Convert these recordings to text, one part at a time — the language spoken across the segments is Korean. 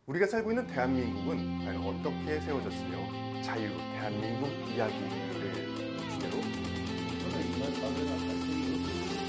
우리가 살고 있는 대한민국은 과연 어떻게 세워졌으며 자유, 대한민국 이야기를 주제로 저는 인간 사회나 갈등이 없었습니다.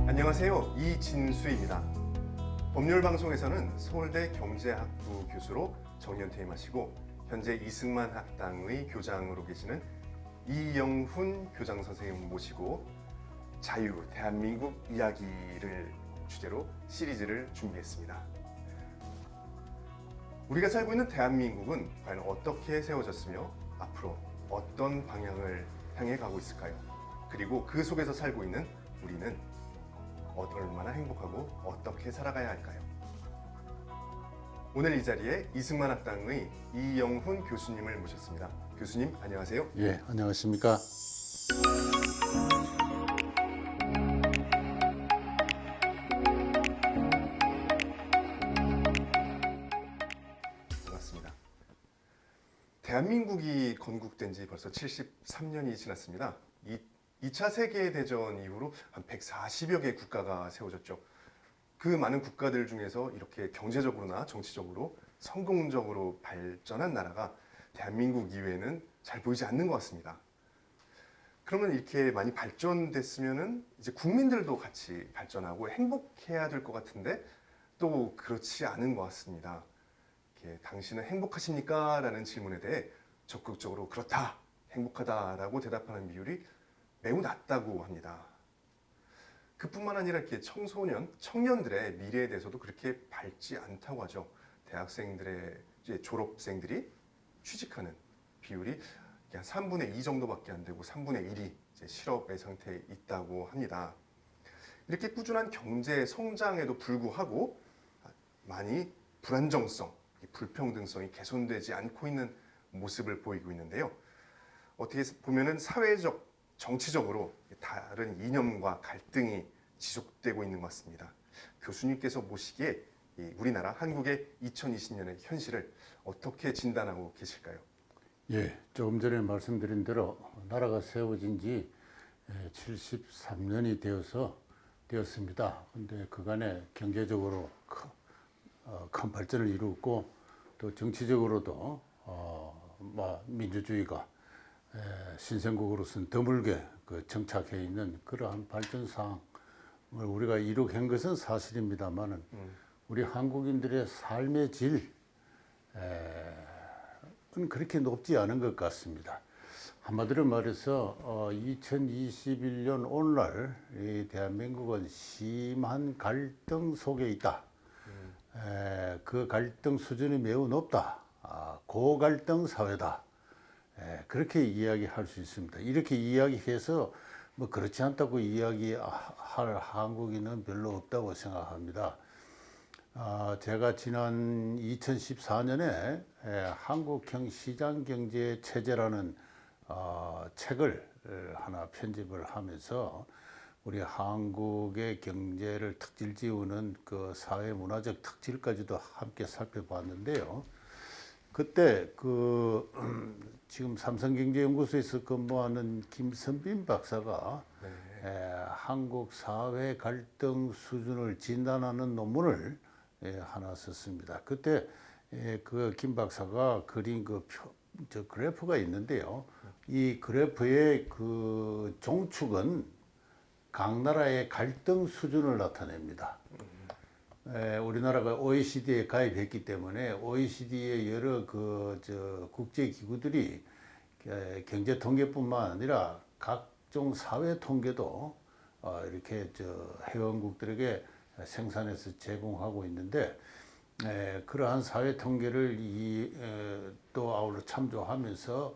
안녕하세요. 이진수입니다. 법률방송에서는 서울대 경제학부 교수로 정년 퇴임하시고 현재 이승만 학당의 교장으로 계시는 이영훈 교장 선생님 모시고 자유, 대한민국 이야기를 주제로 시리즈를 준비했습니다. 우리가 살고 있는 대한민국은 과연 어떻게 세워졌으며 앞으로 어떤 방향을 향해 가고 있을까요? 그리고 그 속에서 살고 있는 우리는 얼마나 행복하고 어떻게 살아가야 할까요? 오늘 이 자리에 이승만 학당의 이영훈 교수님을 모셨습니다. 교수님 안녕하세요. 예, 안녕하십니까. 반갑습니다. 대한민국이 건국된 지 벌써 73년이 지났습니다. 2차 세계대전 이후로 한 140여 개의 국가가 세워졌죠. 그 많은 국가들 중에서 이렇게 경제적으로나 정치적으로 성공적으로 발전한 나라가 대한민국 이외에는 잘 보이지 않는 것 같습니다. 그러면 이렇게 많이 발전됐으면은 이제 국민들도 같이 발전하고 행복해야 될 것 같은데 또 그렇지 않은 것 같습니다. 이렇게 당신은 행복하십니까? 라는 질문에 대해 적극적으로 그렇다, 행복하다라고 대답하는 비율이 매우 낮다고 합니다. 그뿐만 아니라 이렇게 청년들의 미래에 대해서도 그렇게 밝지 않다고 하죠. 대학생들의 이제 졸업생들이 취직하는 비율이 한 3분의 2 정도밖에 안 되고 3분의 1이 이제 실업의 상태에 있다고 합니다. 이렇게 꾸준한 경제 성장에도 불구하고 많이 불안정성, 불평등성이 개선되지 않고 있는 모습을 보이고 있는데요. 어떻게 보면은 사회적 정치적으로 다른 이념과 갈등이 지속되고 있는 것 같습니다. 교수님께서 보시기에 우리나라 한국의 2020년의 현실을 어떻게 진단하고 계실까요? 예, 조금 전에 말씀드린 대로 나라가 세워진 지 73년이 되었습니다. 근데 그간에 경제적으로 큰 발전을 이루었고 또 정치적으로도 민주주의가 신생국으로서는 드물게 정착해 있는 그러한 발전사항을 우리가 이룩한 것은 사실입니다만은 우리 한국인들의 삶의 질은 그렇게 높지 않은 것 같습니다. 한마디로 말해서 2021년 오늘날 이 대한민국은 심한 갈등 속에 있다. 그 갈등 수준이 매우 높다. 고갈등 사회다. 그렇게 이야기할 수 있습니다. 이렇게 이야기해서 뭐 그렇지 않다고 이야기할 한국인은 별로 없다고 생각합니다. 제가 지난 2014년에 한국형 시장경제 체제라는 책을 하나 편집을 하면서 우리 한국의 경제를 특질 지우는 그 사회문화적 특질까지도 함께 살펴봤는데요. 그때 지금 삼성경제연구소에서 근무하는 김선빈 박사가 한국 사회 갈등 수준을 진단하는 논문을 하나 썼습니다. 그때 그 김 박사가 그린 저 그래프가 있는데요. 이 그래프의 그 종축은 각 나라의 갈등 수준을 나타냅니다. 우리나라가 OECD에 가입했기 때문에 OECD의 여러 국제 기구들이 경제 통계뿐만 아니라 각종 사회 통계도 이렇게 회원국들에게 생산해서 제공하고 있는데 그러한 사회 통계를 또 아울러 참조하면서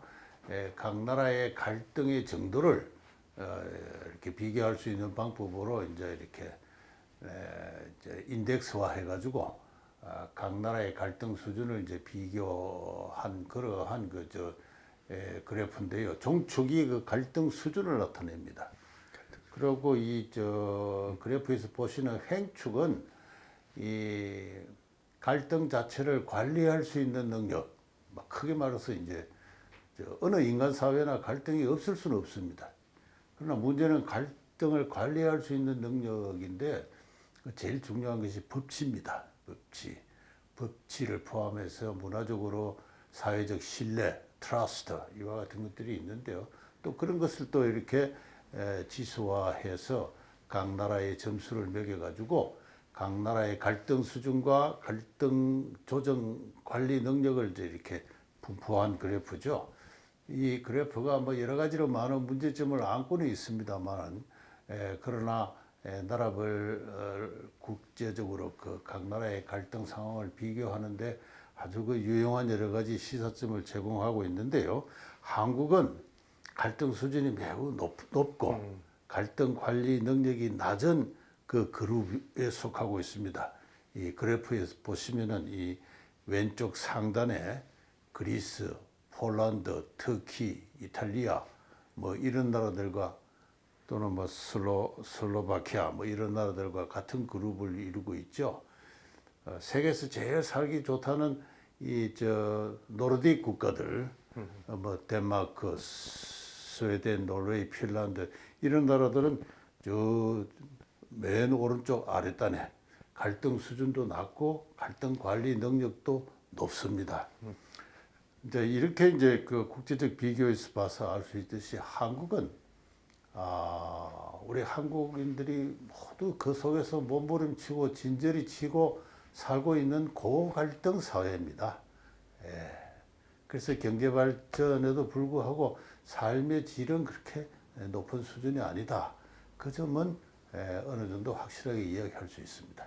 각 나라의 갈등의 정도를 이렇게 비교할 수 있는 방법으로 이제 이렇게 인덱스화 해가지고 각 나라의 갈등 수준을 이제 비교한 그러한 그래프인데요. 종축이 그 갈등 수준을 나타냅니다. 그리고 이 그래프에서 보시는 횡축은 이 갈등 자체를 관리할 수 있는 능력. 크게 말해서 이제 어느 인간 사회나 갈등이 없을 수는 없습니다. 그러나 문제는 갈등을 관리할 수 있는 능력인데 제일 중요한 것이 법치입니다. 법치를 포함해서 문화적으로 사회적 신뢰, 트러스트 이와 같은 것들이 있는데요. 또 그런 것을 또 이렇게 지수화해서 각 나라의 점수를 매겨가지고 각 나라의 갈등 수준과 갈등 조정 관리 능력을 이제 이렇게 분포한 그래프죠. 이 그래프가 뭐 여러 가지로 많은 문제점을 안고는 있습니다만, 그러나 나라별 국제적으로 그 각 나라의 갈등 상황을 비교하는데 아주 그 유용한 여러 가지 시사점을 제공하고 있는데요. 한국은 갈등 수준이 매우 높고 갈등 관리 능력이 낮은 그 그룹에 속하고 있습니다. 이 그래프에서 보시면은 이 왼쪽 상단에 그리스, 폴란드, 터키, 이탈리아 뭐 이런 나라들과 또는 뭐 슬로바키아 뭐 이런 나라들과 같은 그룹을 이루고 있죠. 세계에서 제일 살기 좋다는 이 노르딕 국가들, 뭐 덴마크, 스웨덴, 노르웨이, 핀란드 이런 나라들은 저 맨 오른쪽 아랫단에 갈등 수준도 낮고 갈등 관리 능력도 높습니다. 이제 이렇게 이제 그 국제적 비교에서 봐서 알 수 있듯이 한국은 우리 한국인들이 모두 그 속에서 몸부림치고 진저리 치고 살고 있는 고갈등 사회입니다. 그래서 경제 발전에도 불구하고 삶의 질은 그렇게 높은 수준이 아니다. 그 점은 어느 정도 확실하게 이야기할 수 있습니다.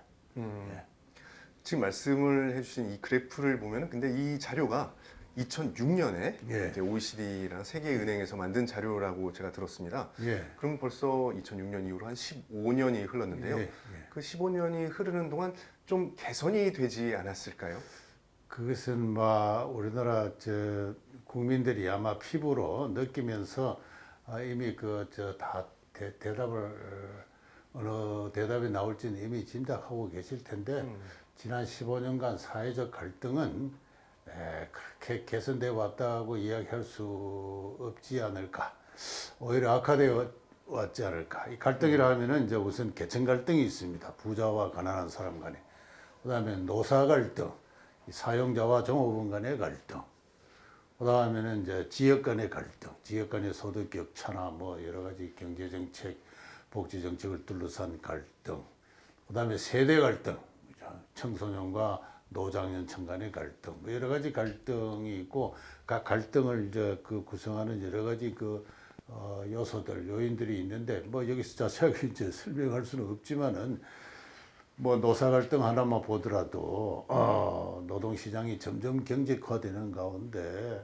지금 말씀을 해주신 이 그래프를 보면은 근데 이 자료가 2006년에 예. OECD랑 세계은행에서 만든 자료라고 제가 들었습니다. 예. 그럼 벌써 2006년 이후로 한 15년이 흘렀는데요. 예. 그 15년이 흐르는 동안 좀 개선이 되지 않았을까요? 그것은 우리나라 국민들이 아마 피부로 느끼면서 이미 다 대답을 어느 대답이 나올지는 이미 짐작하고 계실 텐데 지난 15년간 사회적 갈등은 그렇게 개선되어 왔다고 이야기할 수 없지 않을까. 오히려 악화되어 왔지 않을까. 이 갈등이라 하면은 이제 우선 계층 갈등이 있습니다. 부자와 가난한 사람 간에. 그다음에 노사 갈등, 사용자와 종업원 간의 갈등. 그다음에는 이제 지역 간의 갈등, 지역 간의 소득 격차나 뭐 여러 가지 경제 정책, 복지 정책을 둘러싼 갈등. 그다음에 세대 갈등, 청소년과 노장연청 간의 갈등, 뭐 여러 가지 갈등이 있고 각 갈등을 이제 그 구성하는 여러 가지 요소들, 요인들이 있는데 뭐 여기서 자세하게 이제 설명할 수는 없지만은 뭐 노사 갈등 하나만 보더라도 노동시장이 점점 경직화되는 가운데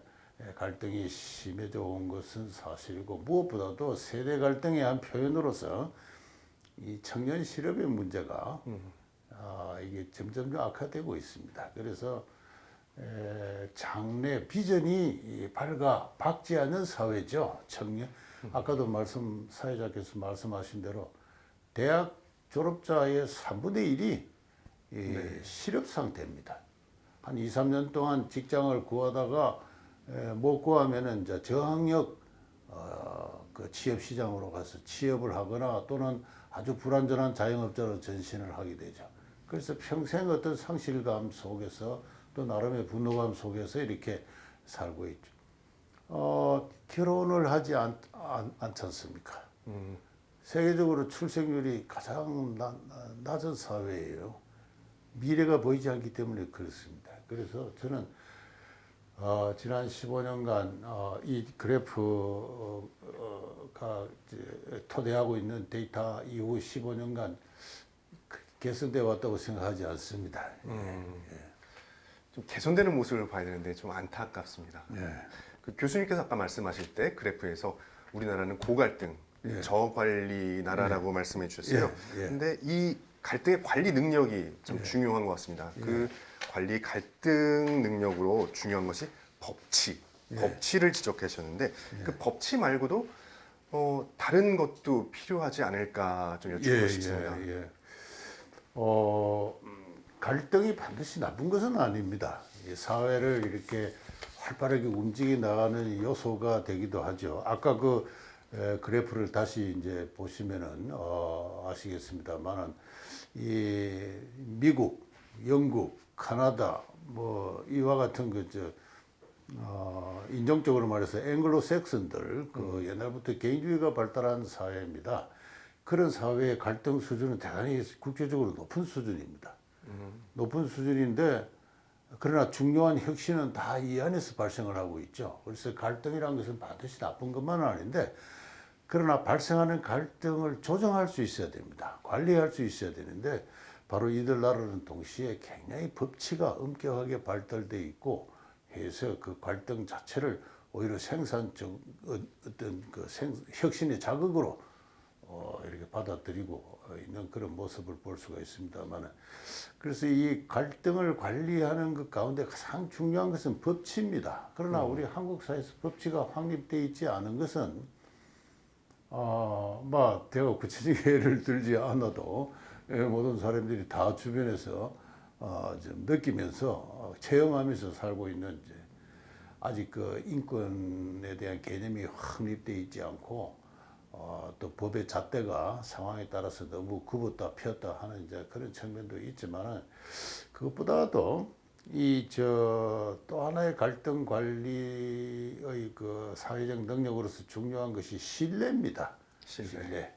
갈등이 심해져 온 것은 사실이고 무엇보다도 세대 갈등의 한 표현으로서 이 청년 실업의 문제가 이게 점점 악화되고 있습니다. 그래서 장래 비전이 밝지 않은 사회죠. 청년 아까도 사회자께서 말씀하신 대로 대학 졸업자의 3분의 1이 실업 상태입니다. 한 2, 3년 동안 직장을 구하다가 못 구하면은 이제 저학력 그 취업 시장으로 가서 취업을 하거나 또는 아주 불안전한 자영업자로 전신을 하게 되죠. 그래서 평생 어떤 상실감 속에서 또 나름의 분노감 속에서 이렇게 살고 있죠. 결혼을 하지 않지 않습니까? 세계적으로 출생률이 가장 낮은 사회예요. 미래가 보이지 않기 때문에 그렇습니다. 그래서 저는 지난 15년간 이 그래프가 토대하고 있는 데이터 이후 15년간 개선되어 왔다고 생각하지 않습니다. 좀 개선되는 모습을 봐야 되는데 좀 안타깝습니다. 그 교수님께서 아까 말씀하실 때 그래프에서 우리나라는 고갈등, 저관리 나라라고 말씀해 주셨어요. 근데 이 갈등의 관리 능력이 참 예. 중요한 것 같습니다. 그 관리 갈등 능력으로 중요한 것이 법치, 예. 법치를 지적하셨는데 그 법치 말고도 다른 것도 필요하지 않을까 좀 여쭙고 싶습니다. 예. 갈등이 반드시 나쁜 것은 아닙니다. 이 사회를 이렇게 활발하게 움직이 나가는 요소가 되기도 하죠. 아까 그 그래프를 다시 이제 보시면은 아시겠습니다만은 이 미국, 영국, 카나다 뭐 이와 같은 인종적으로 말해서 앵글로색슨들 그 옛날부터 개인주의가 발달한 사회입니다. 그런 사회의 갈등 수준은 대단히 국제적으로 높은 수준입니다. 높은 수준인데 그러나 중요한 혁신은 다 이 안에서 발생을 하고 있죠. 그래서 갈등이라는 것은 반드시 나쁜 것만은 아닌데 그러나 발생하는 갈등을 조정할 수 있어야 됩니다. 관리할 수 있어야 되는데 바로 이들 나라는 동시에 굉장히 법치가 엄격하게 발달돼 있고 해서 그 갈등 자체를 오히려 생산적 어떤 그 혁신의 자극으로 이렇게 받아들이고 있는 그런 모습을 볼 수가 있습니다만은 그래서 이 갈등을 관리하는 것 가운데 가장 중요한 것은 법치입니다. 그러나 우리 한국 사회에서 법치가 확립되어 있지 않은 것은 뭐 제가 구체적인 예를 들지 않아도 모든 사람들이 다 주변에서 좀 느끼면서 체험하면서 살고 있는 이제 아직 그 인권에 대한 개념이 확립되어 있지 않고 또 법의 잣대가 상황에 따라서 너무 굽었다 폈다 하는 이제 그런 측면도 있지만은 그것보다도 또 하나의 갈등 관리의 그 사회적 능력으로서 중요한 것이 신뢰입니다. 신뢰.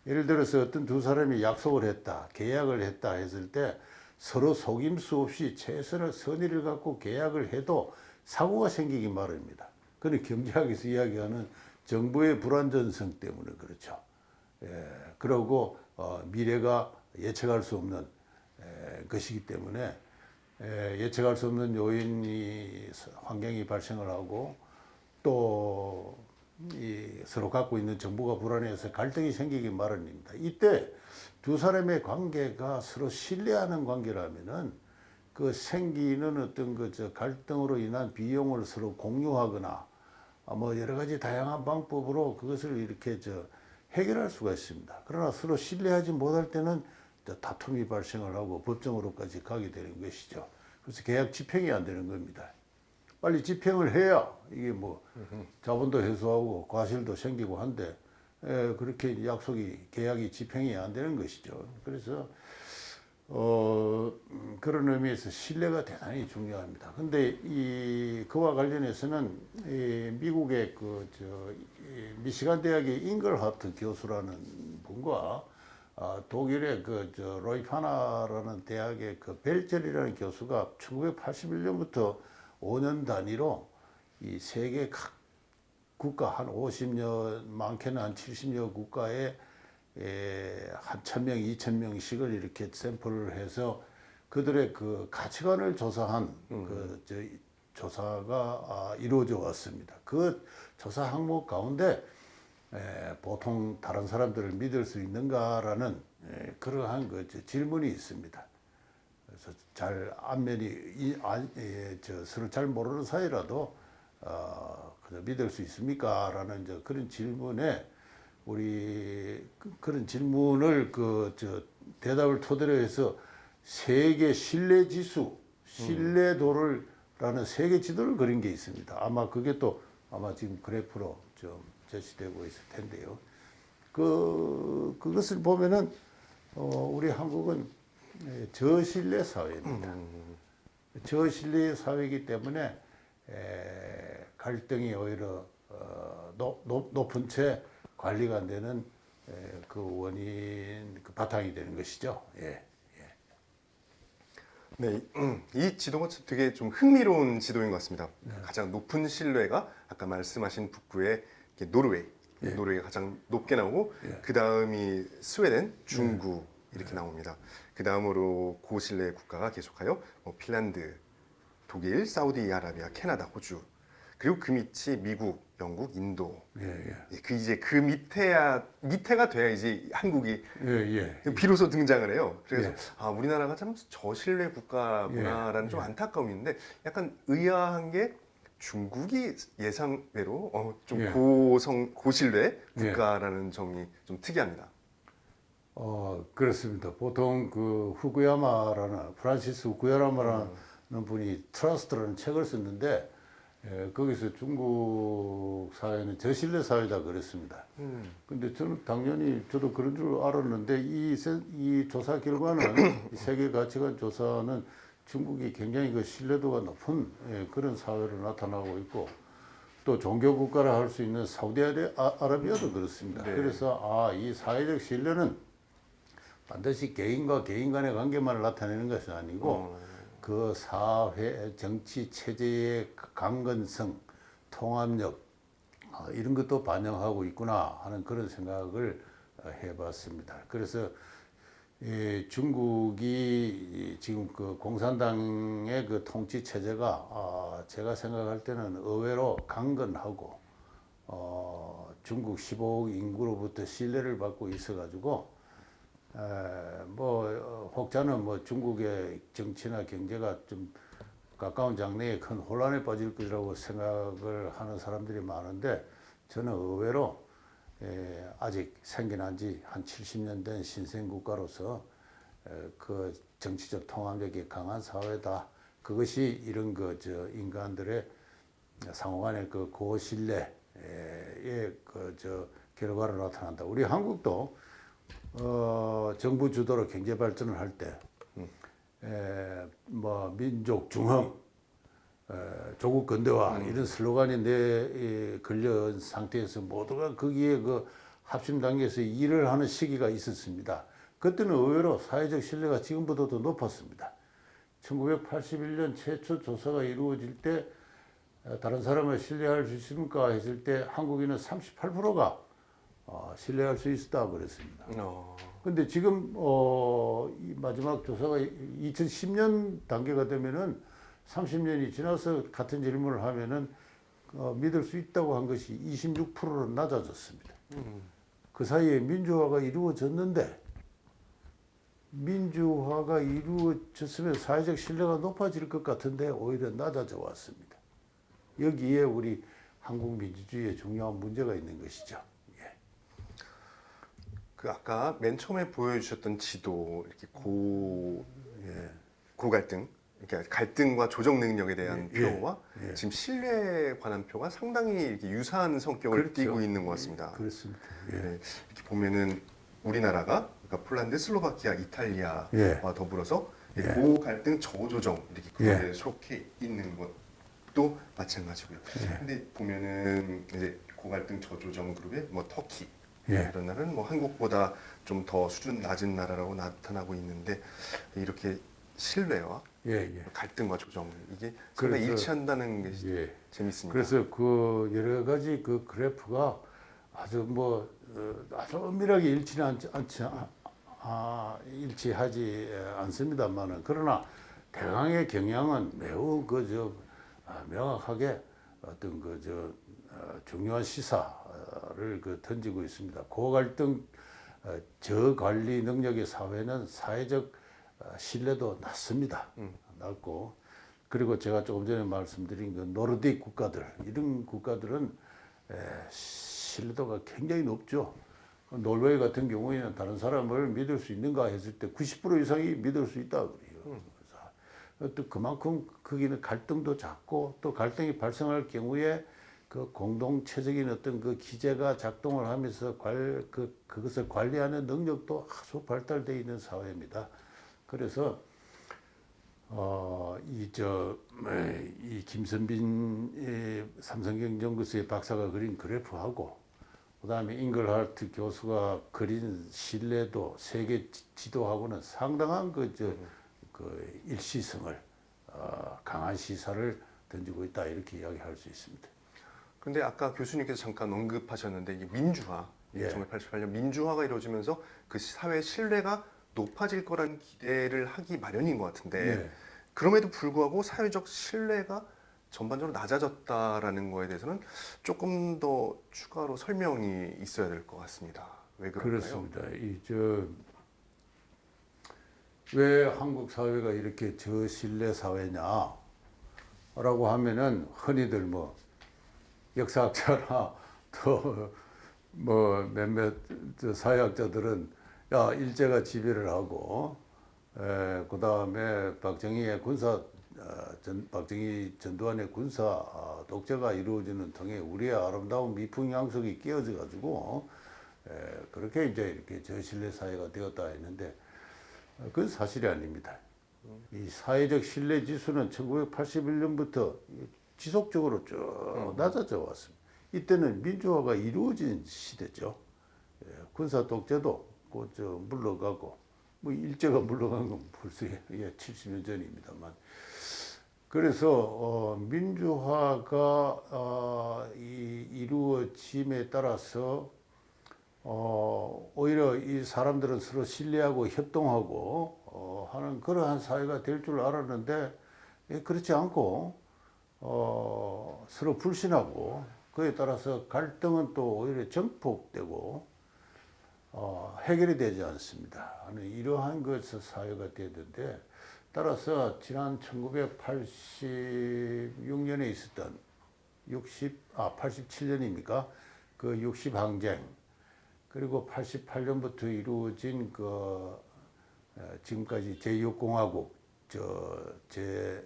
예를 들어서 어떤 두 사람이 약속을 했다, 계약을 했다 했을 때 서로 속임수 없이 최선의 선의를 갖고 계약을 해도 사고가 생기기 마련입니다. 그는 경제학에서 이야기하는 정부의 불안전성 때문에 그렇죠. 그러고 미래가 예측할 수 없는 것이기 때문에 예측할 수 없는 요인이 환경이 발생을 하고 또 서로 갖고 있는 정보가 불안해서 갈등이 생기기 마련입니다. 이때 두 사람의 관계가 서로 신뢰하는 관계라면은 그 생기는 어떤 갈등으로 인한 비용을 서로 공유하거나 뭐 여러 가지 다양한 방법으로 그것을 이렇게 해결할 수가 있습니다. 그러나 서로 신뢰하지 못할 때는 다툼이 발생을 하고 법정으로까지 가게 되는 것이죠. 그래서 계약 집행이 안 되는 겁니다. 빨리 집행을 해야 이게 뭐 자본도 회수하고 과실도 생기고 한데 그렇게 계약이 집행이 안 되는 것이죠. 그래서 그런 의미에서 신뢰가 대단히 중요합니다. 근데 그와 관련해서는 미국의 미시간 대학의 잉글하트 교수라는 분과 독일의 로이 파나라는 대학의 벨젤이라는 교수가 1981년부터 5년 단위로 이 세계 각 국가 한 50여 많게는 한 70여 국가에 한 1,000명, 2,000명씩을 이렇게 샘플을 해서 그들의 그 가치관을 조사한 조사가 이루어져 왔습니다. 그 조사 항목 가운데 보통 다른 사람들을 믿을 수 있는가라는 그러한 질문이 있습니다. 그래서 서로 잘 모르는 사이라도 그저 믿을 수 있습니까?라는 그런 질문에 그런 질문을 대답을 토대로 해서 세계 신뢰 지수, 신뢰도라는 세계 지도를 그린 게 있습니다. 아마 그게 아마 지금 그래프로 좀 제시되고 있을 텐데요. 그것을 보면은 우리 한국은 저신뢰 사회입니다. 저신뢰 사회이기 때문에 갈등이 오히려 높은 채 관리가 안 되는 그 원인, 그 바탕이 되는 것이죠. 네, 이 지도가 되게 좀 흥미로운 지도인 것 같습니다. 가장 높은 신뢰가 아까 말씀하신 북부의 노르웨이, 노르웨이가 가장 높게 나오고 그 다음이 스웨덴, 중국 이렇게 나옵니다. 그 다음으로 고신뢰 국가가 계속하여 핀란드, 독일, 사우디아라비아, 캐나다, 호주 그리고 그 밑이 미국, 영국, 인도. 예, 예. 그 이제 그 밑에가 돼야 이제 한국이 예, 예. 비로소 등장을 해요. 그래서 예. 아, 우리나라가 참 저신뢰 국가구나라는 예. 좀 안타까움이 있는데 약간 의아한 게 중국이 예상외로 좀 예. 고신뢰 예. 국가라는 점이 좀 특이합니다. 그렇습니다. 보통 그 프란시스 후쿠야마라는 분이 트러스트라는 책을 썼는데 거기서 중국 사회는 저신뢰 사회다 그랬습니다. 근데 저는 당연히 저도 그런 줄 알았는데 이 조사 결과는 이 세계 가치관 조사는 중국이 굉장히 그 신뢰도가 높은 그런 사회로 나타나고 있고 또 종교 국가라 할 수 있는 사우디아라비아도 그렇습니다. 네. 그래서 이 사회적 신뢰는 반드시 개인과 개인 간의 관계만을 나타내는 것이 아니고 그 사회 정치 체제의 강건성, 통합력 이런 것도 반영하고 있구나 하는 그런 생각을 해봤습니다. 그래서 중국이 지금 그 공산당의 그 통치 체제가 제가 생각할 때는 의외로 강건하고 중국 15억 인구로부터 신뢰를 받고 있어가지고 혹자는 뭐 중국의 정치나 경제가 좀 가까운 장래에 큰 혼란에 빠질 것이라고 생각을 하는 사람들이 많은데 저는 의외로 아직 생겨난 지 한 70년 된 신생 국가로서 그 정치적 통합력이 강한 사회다. 그것이 이런 인간들의 상호간의 그 고신뢰의 결과로 나타난다. 우리 한국도 정부 주도로 경제 발전을 할 때, 민족 중흥, 조국 근대화 이런 슬로건이 걸려온 상태에서 모두가 거기에 그 합심 단계에서 일을 하는 시기가 있었습니다. 그때는 의외로 사회적 신뢰가 지금보다도 높았습니다. 1981년 최초 조사가 이루어질 때 다른 사람을 신뢰할 수 있습니까? 했을 때 한국인은 38%가 신뢰할 수 있었다 그랬습니다. 근데 지금 이 마지막 조사가 2010년 단계가 되면은 30년이 지나서 같은 질문을 하면은 믿을 수 있다고 한 것이 26%로 낮아졌습니다. 그 사이에 민주화가 이루어졌는데 민주화가 이루어졌으면 사회적 신뢰가 높아질 것 같은데 오히려 낮아져 왔습니다. 여기에 우리 한국 민주주의에 중요한 문제가 있는 것이죠. 그 아까 맨 처음에 보여주셨던 지도 이렇게 고갈등, 그러니까 갈등과 조정 능력에 대한 표와 지금 신뢰에 관한 표가 상당히 이렇게 유사한 성격을 그렇죠. 띠고 있는 것 같습니다. 그렇습니다. 네, 이렇게 보면은 우리나라가 그러니까 폴란드, 슬로바키아, 이탈리아와 더불어서 고갈등 저조정 이렇게 그룹에 속해 있는 것도 마찬가지고요. 근데 보면은 이제 고갈등 저조정 그룹에 뭐 터키 이런 나라는 뭐 한국보다 좀 더 수준 낮은 나라라고 나타나고 있는데 이렇게 신뢰와 갈등과 조정 이게 상당히 일치한다는 게 재밌습니다. 그래서 그 여러 가지 그 그래프가 아주 아주 엄밀하게 일치하지 않습니다만은 그러나 대강의 경향은 매우 명확하게 어떤 중요한 시사를 던지고 있습니다. 고갈등 저관리 능력의 사회는 사회적 신뢰도 낮습니다. 낮고 그리고 제가 조금 전에 말씀드린 그 노르딕 국가들 이런 국가들은 신뢰도가 굉장히 높죠. 노르웨이 같은 경우에는 다른 사람을 믿을 수 있는가 했을 때 90% 이상이 믿을 수 있다 그래요. 그래서 또 그만큼 거기는 갈등도 작고 또 갈등이 발생할 경우에 그 공동체적인 어떤 그 기제가 작동을 하면서 그것을 관리하는 능력도 아주 발달되어 있는 사회입니다. 그래서 이 김선빈 삼성경제연구소의 박사가 그린 그래프하고 그다음에 잉글하트 교수가 그린 신뢰도 세계 지도하고는 상당한 그 일시성을 강한 시사를 던지고 있다 이렇게 이야기할 수 있습니다. 근데 아까 교수님께서 잠깐 언급하셨는데 이게 민주화, 1988년 민주화가 이루어지면서 그 사회 신뢰가 높아질 거란 기대를 하기 마련인 것 같은데 그럼에도 불구하고 사회적 신뢰가 전반적으로 낮아졌다라는 거에 대해서는 조금 더 추가로 설명이 있어야 될 것 같습니다. 왜 그럴까요? 그렇습니다. 왜 한국 사회가 이렇게 저신뢰 사회냐라고 하면은 흔히들 뭐 역사학자나 또 뭐 몇몇 사회학자들은 야 일제가 지배를 하고 그 다음에 박정희 전두환의 군사 독재가 이루어지는 등의 우리의 아름다운 미풍양속이 끼어져 가지고 그렇게 이제 이렇게 저신뢰 사회가 되었다 했는데 그건 사실이 아닙니다. 이 사회적 신뢰 지수는 1981년부터 지속적으로 쭉 낮아져 왔습니다. 이때는 민주화가 이루어진 시대죠. 군사 독재도 물러가고 뭐 일제가 물러간 건 벌써 70년 전입니다만. 그래서 민주화가 이루어짐에 따라서 오히려 이 사람들은 서로 신뢰하고 협동하고 하는 그러한 사회가 될 줄 알았는데 그렇지 않고 서로 불신하고 그에 따라서 갈등은 또 오히려 증폭되고 해결이 되지 않습니다. 이러한 것에서 사회가 되는데 따라서 지난 1986년에 있었던 87년입니까? 그 60항쟁 그리고 88년부터 이루어진 지금까지 제6공화국 제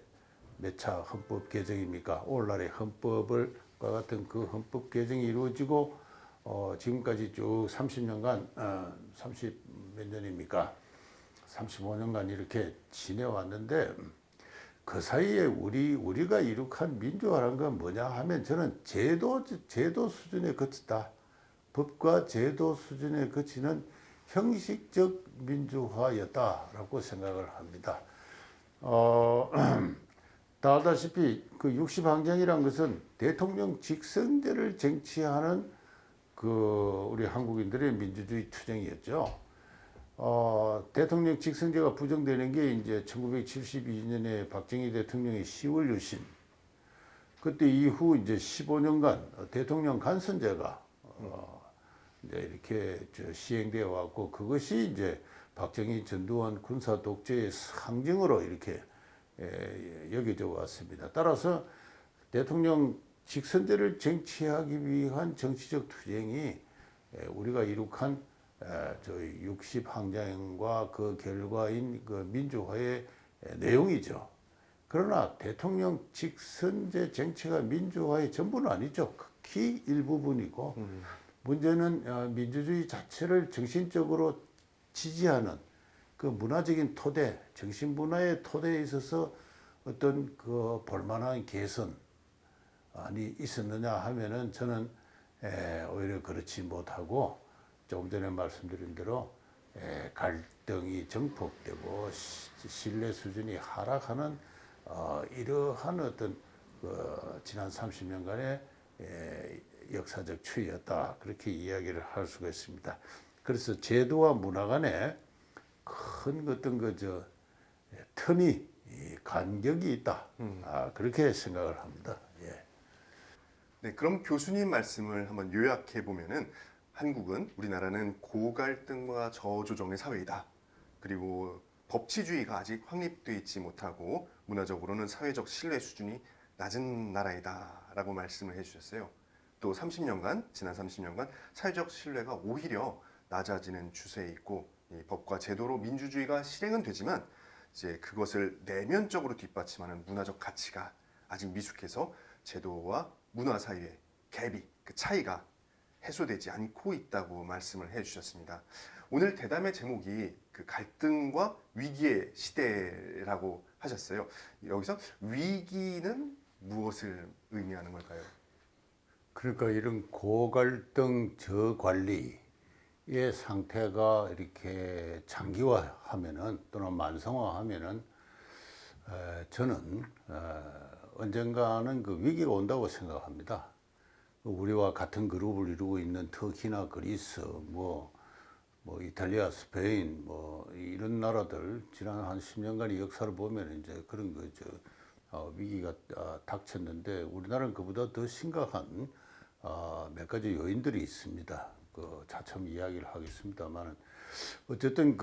몇 차 헌법 개정입니까? 오늘날의 헌법과 같은 그 헌법 개정이 이루어지고 지금까지 쭉 30년간 30 몇 년입니까? 35년간 이렇게 지내왔는데 그 사이에 우리가 이룩한 민주화란 건 뭐냐 하면 저는 제도 수준에 그쳤다. 법과 제도 수준에 그치는 형식적 민주화였다라고 생각을 합니다. 다 알다시피 그 60항쟁이란 것은 대통령 직선제를 쟁취하는 우리 한국인들의 민주주의 투쟁이었죠. 대통령 직선제가 부정되는 게 이제 1972년에 박정희 대통령의 10월 유신. 그때 이후 이제 15년간 대통령 간선제가 이제 이렇게 시행되어 왔고 그것이 이제 박정희 전두환 군사 독재의 상징으로 이렇게 여겨져 왔습니다. 따라서 대통령 직선제를 쟁취하기 위한 정치적 투쟁이 우리가 이룩한 저희 60항쟁과 그 결과인 그 민주화의 내용이죠. 그러나 대통령 직선제 쟁취가 민주화의 전부는 아니죠. 극히 일부분이고 문제는 민주주의 자체를 정신적으로 지지하는 그 문화적인 토대, 정신문화의 토대에 있어서 어떤 그 볼만한 개선이 있었느냐 하면은 저는 오히려 그렇지 못하고 조금 전에 말씀드린 대로 갈등이 증폭되고 신뢰 수준이 하락하는 이러한 어떤 지난 30년간의 역사적 추이였다 그렇게 이야기를 할 수가 있습니다. 그래서 제도와 문화 간에 큰 어떤 틈이 간격이 있다 그렇게 생각을 합니다. 예. 네, 그럼 교수님 말씀을 한번 요약해 보면은 우리나라는 고갈등과 저조정의 사회이다. 그리고 법치주의가 아직 확립되어 있지 못하고 문화적으로는 사회적 신뢰 수준이 낮은 나라이다라고 말씀을 해주셨어요. 또 지난 30년간 사회적 신뢰가 오히려 낮아지는 추세에 있고 이 법과 제도로 민주주의가 실행은 되지만 이제 그것을 내면적으로 뒷받침하는 문화적 가치가 아직 미숙해서 제도와 문화 사이의 갭이 그 차이가 해소되지 않고 있다고 말씀을 해주셨습니다. 오늘 대담의 제목이 그 갈등과 위기의 시대라고 하셨어요. 여기서 위기는 무엇을 의미하는 걸까요? 그러니까 이런 고갈등 저관리의 상태가 이렇게 장기화하면은 또는 만성화하면은 저는 언젠가는 그 위기가 온다고 생각합니다. 우리와 같은 그룹을 이루고 있는 터키나 그리스, 뭐 이탈리아, 스페인, 뭐 이런 나라들 지난 한 10년간의 역사를 보면 이제 그런 위기가 닥쳤는데 우리나라는 그보다 더 심각한 몇 가지 요인들이 있습니다. 그 차츰 이야기를 하겠습니다만 어쨌든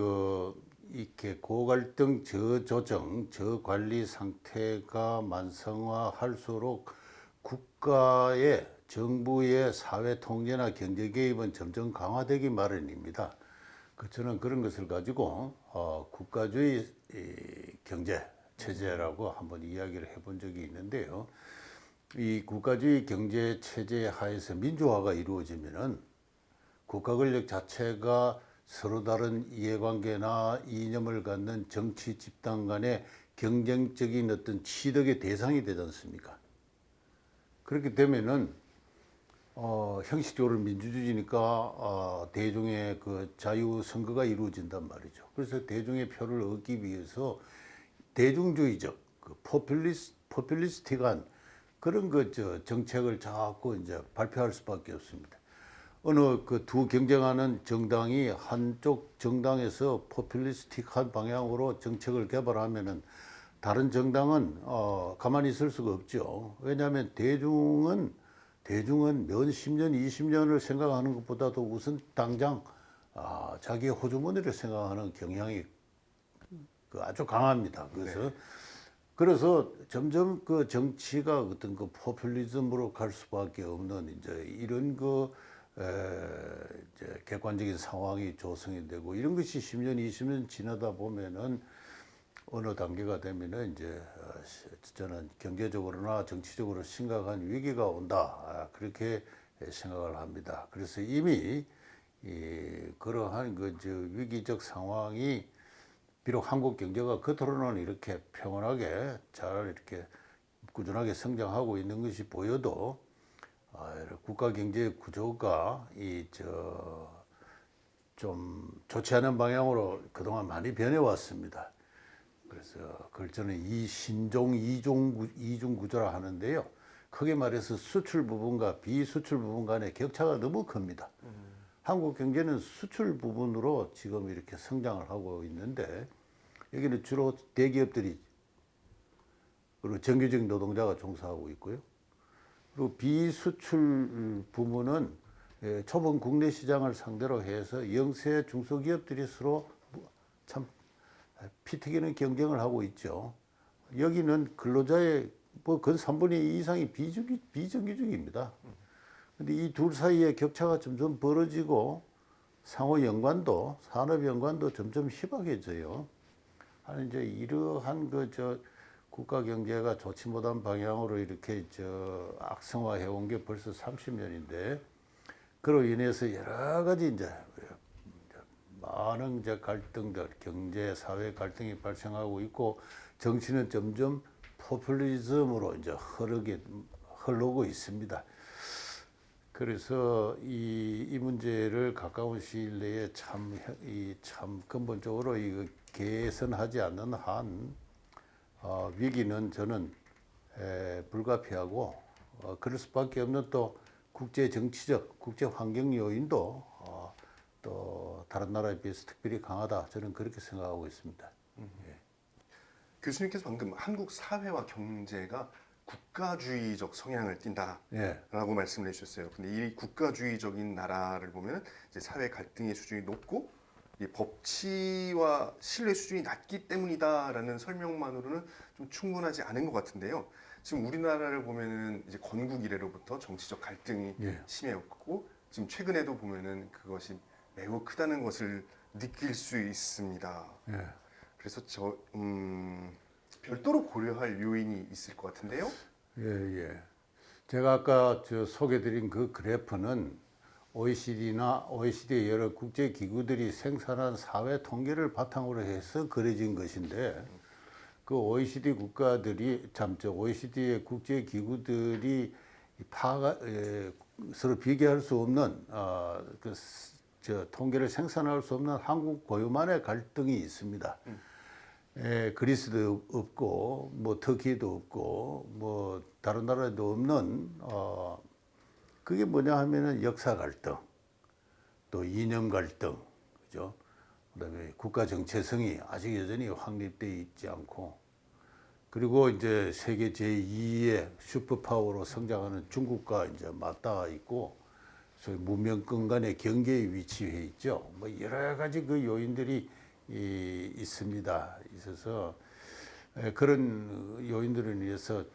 이렇게 고갈등 저조정 저관리 상태가 만성화할수록 국가의 정부의 사회 통제나 경제 개입은 점점 강화되기 마련입니다. 저는 그런 것을 가지고 국가주의 경제 체제라고 한번 이야기를 해본 적이 있는데요. 이 국가주의 경제 체제 하에서 민주화가 이루어지면은 국가 권력 자체가 서로 다른 이해관계나 이념을 갖는 정치 집단 간의 경쟁적인 어떤 취득의 대상이 되지 않습니까? 그렇게 되면은 형식적으로 민주주의니까 대중의 그 자유 선거가 이루어진단 말이죠. 그래서 대중의 표를 얻기 위해서 대중주의적, 포퓰리스틱한 그런 정책을 자꾸 이제 발표할 수밖에 없습니다. 어느 두 경쟁하는 정당이 한쪽 정당에서 포퓰리스틱한 방향으로 정책을 개발하면은 다른 정당은 가만히 있을 수가 없죠. 왜냐하면 대중은 몇 10년, 20년을 생각하는 것보다도 우선 당장 자기의 호주머니를 생각하는 경향이 아주 강합니다. 그래서 점점 그 정치가 어떤 포퓰리즘으로 갈 수밖에 없는 이제 이런 이제 객관적인 상황이 조성이 되고 이런 것이 10년, 20년 지나다 보면은 어느 단계가 되면은 이제 저는 경제적으로나 정치적으로 심각한 위기가 온다 그렇게 생각을 합니다. 그래서 이미 그러한 위기적 상황이 비록 한국 경제가 겉으로는 이렇게 평온하게 잘 이렇게 꾸준하게 성장하고 있는 것이 보여도 국가 경제 구조가 좀 좋지 않은 방향으로 그동안 많이 변해 왔습니다. 그래서 그걸 저는 신종 이중 구조라 하는데요. 크게 말해서 수출 부분과 비수출 부분 간의 격차가 너무 큽니다. 한국 경제는 수출 부분으로 지금 이렇게 성장을 하고 있는데 여기는 주로 대기업들이 그리고 정규직 노동자가 종사하고 있고요. 그리고 비수출 부분은 좁은 국내 시장을 상대로 해서 영세 중소기업들이 서로 참 피 튀기는 경쟁을 하고 있죠. 여기는 근로자의 근 3분의 2 이상이 비정규직입니다. 근데 이 둘 사이의 격차가 점점 벌어지고 상호 연관도, 산업 연관도 점점 희박해져요. 이제 이러한 국가 경제가 좋지 못한 방향으로 이렇게 악성화해 온 게 벌써 30년인데, 그로 인해서 여러 가지 이제 많은 갈등들, 경제, 사회 갈등이 발생하고 있고, 정치는 점점 포퓰리즘으로 이제 흐르고 있습니다. 그래서 이 문제를 가까운 시일 내에 참 근본적으로 이거 개선하지 않는 한 위기는 저는 불가피하고 그럴 수밖에 없는 또 국제 정치적, 국제 환경 요인도 또 다른 나라에 비해서 특별히 강하다. 저는 그렇게 생각하고 있습니다. 예. 교수님께서 방금 한국 사회와 경제가 국가주의적 성향을 띈다라고 예. 말씀을 해주셨어요. 근데 이 국가주의적인 나라를 보면 이제 사회 갈등의 수준이 높고 이 법치와 신뢰 수준이 낮기 때문이다라는 설명만으로는 좀 충분하지 않은 것 같은데요. 지금 우리나라를 보면은 이제 건국 이래로부터 정치적 갈등이 예. 심해졌고 지금 최근에도 보면은 그것이 매우 크다는 것을 느낄 수 있습니다. 예. 그래서 별도로 고려할 요인이 있을 것 같은데요. 예. 제가 아까 소개드린 그 그래프는 OECD의 여러 국제 기구들이 생산한 사회 통계를 바탕으로 해서 그려진 것인데, 그 OECD 국가들이 OECD의 국제 기구들이 서로 비교할 수 없는 통계를 생산할 수 없는 한국 고유만의 갈등이 있습니다. 그리스도 없고 뭐 터키도 없고 뭐 다른 나라에도 없는 그게 뭐냐 하면은 역사 갈등, 또 이념 갈등, 그죠? 그다음에 국가 정체성이 아직 여전히 확립되어 있지 않고, 그리고 이제 세계 제2의 슈퍼파워로 성장하는 중국과 이제 맞닿아 있고 소위 문명권 간의 경계에 위치해 있죠. 뭐 여러 가지 그 요인들이 있습니다. 있어서 그런 요인들에 의해서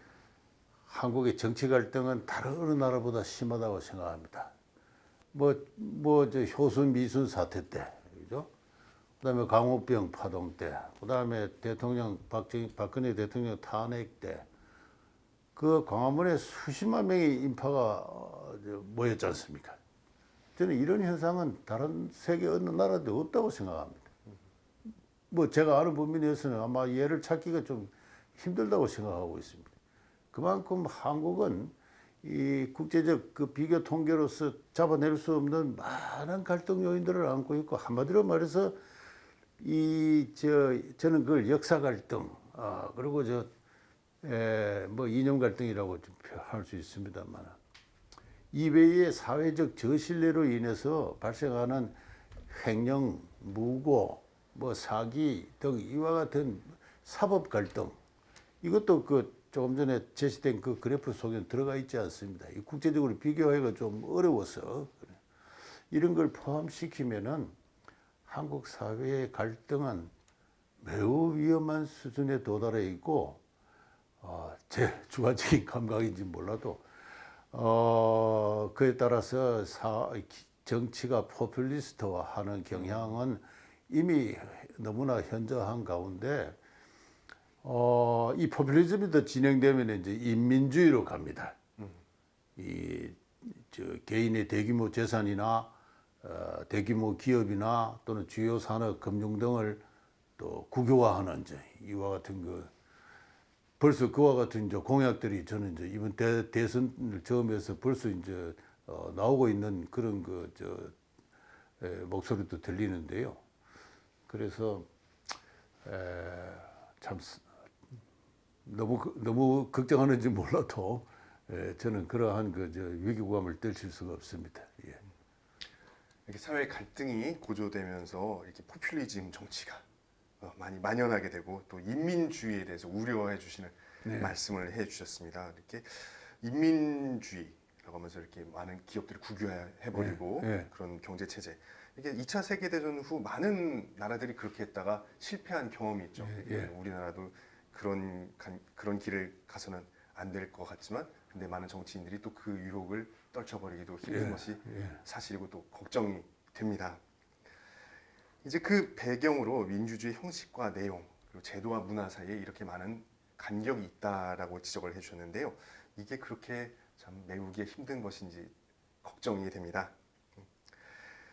한국의 정치 갈등은 다른 어느 나라보다 심하다고 생각합니다. 저 효순 미순 사태 때, 그죠? 그다음에 광우병 파동 때, 그다음에 박근혜 대통령 탄핵 때, 그 광화문에 수십만 명의 인파가 모였지 않습니까? 저는 이런 현상은 다른 세계 어느 나라도 없다고 생각합니다. 뭐 제가 아는 범위 내에서는 아마 예를 찾기가 좀 힘들다고 생각하고 있습니다. 그만큼 한국은 이 국제적 그 비교 통계로서 잡아낼 수 없는 많은 갈등 요인들을 안고 있고, 한마디로 말해서 저는 그걸 역사 갈등, 그리고 뭐 이념 갈등이라고 할 수 있습니다만, 이외의 사회적 저신뢰로 인해서 발생하는 횡령, 무고, 뭐 사기 등 이와 같은 사법 갈등, 이것도 그 조금 전에 제시된 그 그래프 속에 들어가 있지 않습니다. 이 국제적으로 비교하기가 좀 어려워서 이런 걸 포함시키면은 한국 사회의 갈등은 매우 위험한 수준에 도달해 있고, 제 주관적인 감각인지 몰라도 그에 따라서 정치가 포퓰리스트화하는 경향은 이미 너무나 현저한 가운데, 이 포퓰리즘이 더 진행되면 이제 인민주의로 갑니다. 개인의 대규모 재산이나 대규모 기업이나 또는 주요 산업, 금융 등을 또 국유화하는 이와 같은 벌써 그와 같은 이제 공약들이 저는 이제 이번 대선을 점에서 벌써 이제 나오고 있는 그런 목소리도 들리는데요. 그래서 참 너무 걱정하는지 몰라도 저는 그러한 위기감을 떨칠 수가 없습니다. 예. 이렇게 사회 갈등이 고조되면서 이렇게 포퓰리즘 정치가 많이 만연하게 되고, 또 인민주의에 대해서 우려해 주시는 말씀을 해 주셨습니다. 이렇게 인민주의라고 하면서 이렇게 많은 기업들을 국유화해 버리고 그런 경제 체제. 이게 2차 세계 대전 후 많은 나라들이 그렇게 했다가 실패한 경험이 있죠. 우리나라도 그런 길을 가서는 안 될 것 같지만, 근데 많은 정치인들이 또 그 유혹을 떨쳐버리기도 힘든 것이 사실이고 또 걱정이 됩니다. 이제 그 배경으로 민주주의 형식과 내용, 그리고 제도와 문화 사이에 이렇게 많은 간격이 있다라고 지적을 해주셨는데요. 이게 그렇게 참 메우기 힘든 것인지 걱정이 됩니다.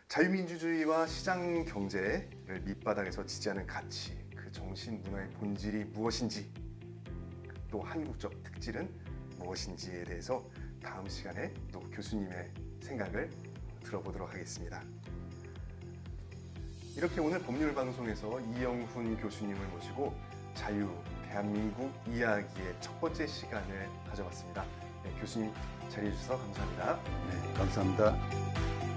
자유민주주의와 시장 경제를 밑바닥에서 지지하는 가치, 그 정신 문화의 본질이 무엇인지, 또 한국적 특질은 무엇인지에 대해서 다음 시간에 또 교수님의 생각을 들어보도록 하겠습니다. 이렇게 오늘 법률방송에서 이영훈 교수님을 모시고 자유, 대한민국 이야기의 첫 번째 시간을 가져봤습니다. 교수님 자리해 주셔서 감사합니다. 감사합니다.